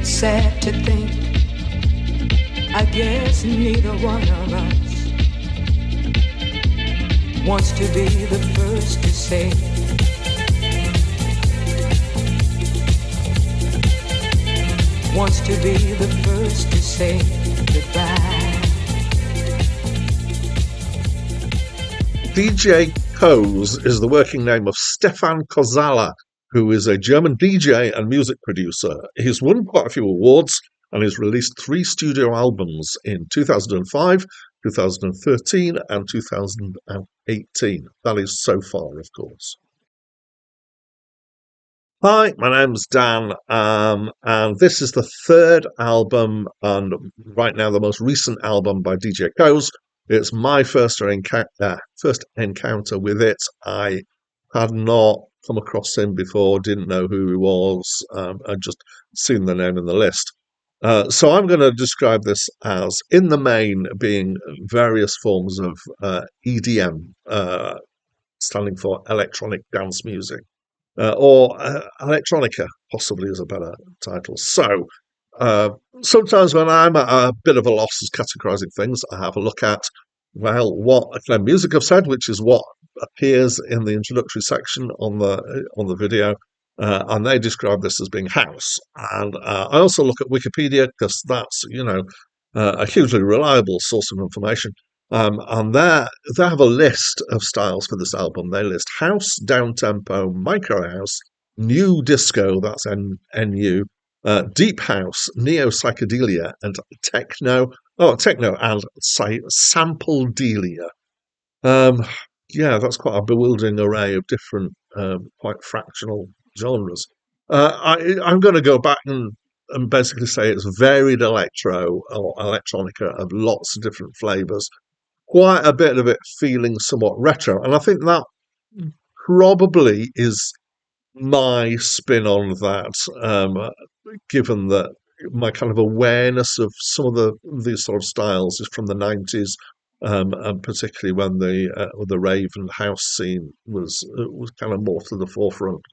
sad to think, I guess neither one of us wants to be the first to say wants to be the first to say goodbye. DJ Koze is the working name of Stefan Kozala, who is a German DJ and music producer. He's won quite a few awards and he's released 3 studio albums in 2005, 2013 and 2018. That is so far, of course. Hi, my name's Dan, and this is the 3rd album, and right now the most recent album by DJ Koze. It's my first encounter with it. I had not come across him before, didn't know who he was, I'd just seen the name in the list. So I'm going to describe this as, in the main, being various forms of EDM, standing for electronic dance music. Or electronica, possibly, is a better title. So, sometimes when I'm at a bit of a loss as categorizing things, I have a look at, well, what Acclaimed Music have said, which is what appears in the introductory section on the video, and they describe this as being house. And I also look at Wikipedia, because that's, a hugely reliable source of information. And they have a list of styles for this album. They list house, downtempo, micro house, new disco, that's NU, deep house, neo psychedelia, and techno and sampledelia. That's quite a bewildering array of different, quite fractional genres. I'm going to go back and basically say it's varied electro or electronica of lots of different flavors. Quite a bit of it feeling somewhat retro. And I think that probably is my spin on that, given that my kind of awareness of some of these sort of styles is from the 90s, and particularly when the rave and house scene was kind of more to the forefront.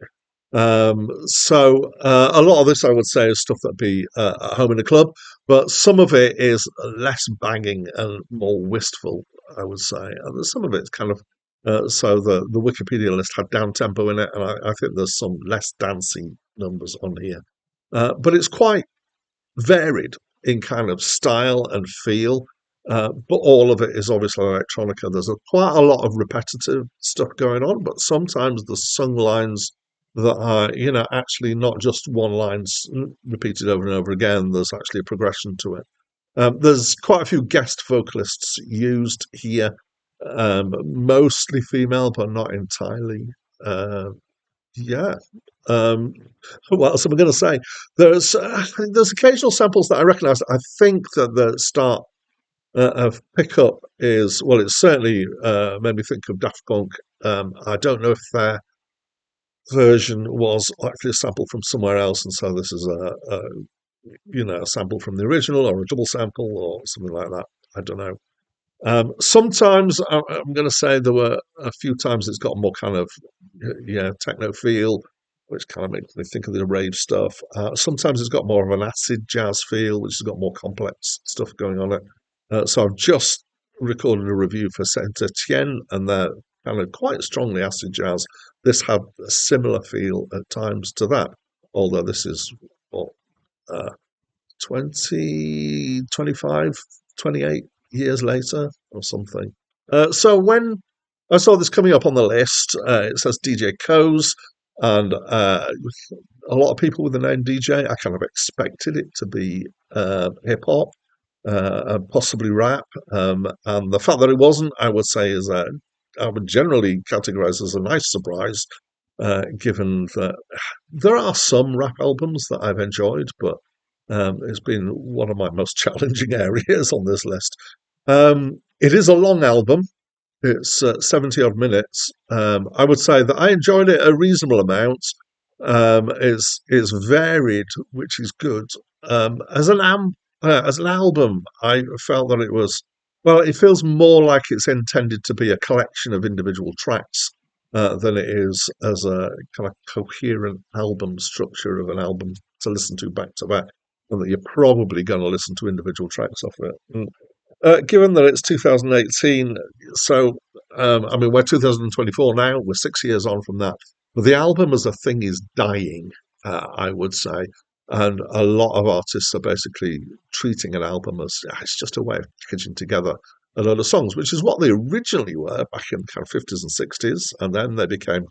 So a lot of this, I would say, is stuff that'd be at home in a club, but some of it is less banging and more wistful, I would say. And some of it's kind of so the Wikipedia list had down tempo in it, and I think there's some less dancing numbers on here, but it's quite varied in kind of style and feel. But all of it is obviously electronica. There's quite a lot of repetitive stuff going on, but sometimes the sung lines that are, actually not just one line repeated over and over again. There's actually a progression to it. There's quite a few guest vocalists used here, mostly female, but not entirely. What else am I going to say? There's occasional samples that I recognise. I think that the start of pickup is, well, it certainly made me think of Daft Punk. I don't know if their version was actually a sample from somewhere else, and so this is a sample from the original or a double sample or something like that. I don't know. Sometimes I'm going to say there were a few times it's got more kind of techno feel, which kind of makes me think of the rave stuff. Sometimes it's got more of an acid jazz feel, which has got more complex stuff going on it. So I've just recorded a review for Saint Etienne, and they're kind of quite strongly acid jazz. This had a similar feel at times to that, although this is 20, 25, 28 years later or something. So when I saw this coming up on the list, it says DJ Koze, and a lot of people with the name DJ, I kind of expected it to be hip-hop, and possibly rap, and the fact that it wasn't, I would say, is I would generally categorize as a nice surprise, given that there are some rap albums that I've enjoyed, but it's been one of my most challenging areas on this list. It is a long album. It's 70 odd minutes. I would say that I enjoyed it a reasonable amount. It's varied, which is good. As an album, I felt that it was, well, it feels more like it's intended to be a collection of individual tracks than it is as a kind of coherent album structure of an album to listen to back to back. and that you're probably going to listen to individual tracks off it. And, given that it's 2018, so I mean, we're 2024 now, we're 6 years on from that. But the album as a thing is dying, I would say. And a lot of artists are basically treating an album as it's just a way of packaging together a load of songs, which is what they originally were back in kind of 50s and 60s. And then they became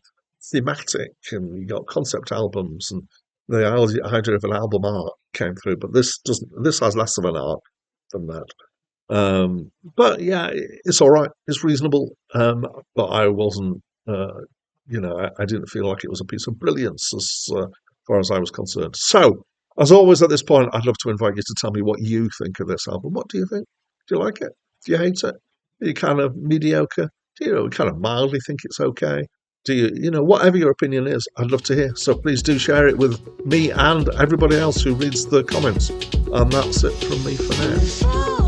thematic, and you got concept albums, and the idea of an album art came through. But this doesn't. This has less of an art than that. But yeah, it's all right. It's reasonable. But I wasn't, I didn't feel like it was a piece of brilliance as far as I was concerned. So, as always at this point, I'd love to invite you to tell me what you think of this album. What do you think? Do you like it? Do you hate it? Are you kind of mediocre? Do you kind of mildly think it's okay? Do whatever your opinion is, I'd love to hear. So please do share it with me and everybody else who reads the comments. And that's it from me for now.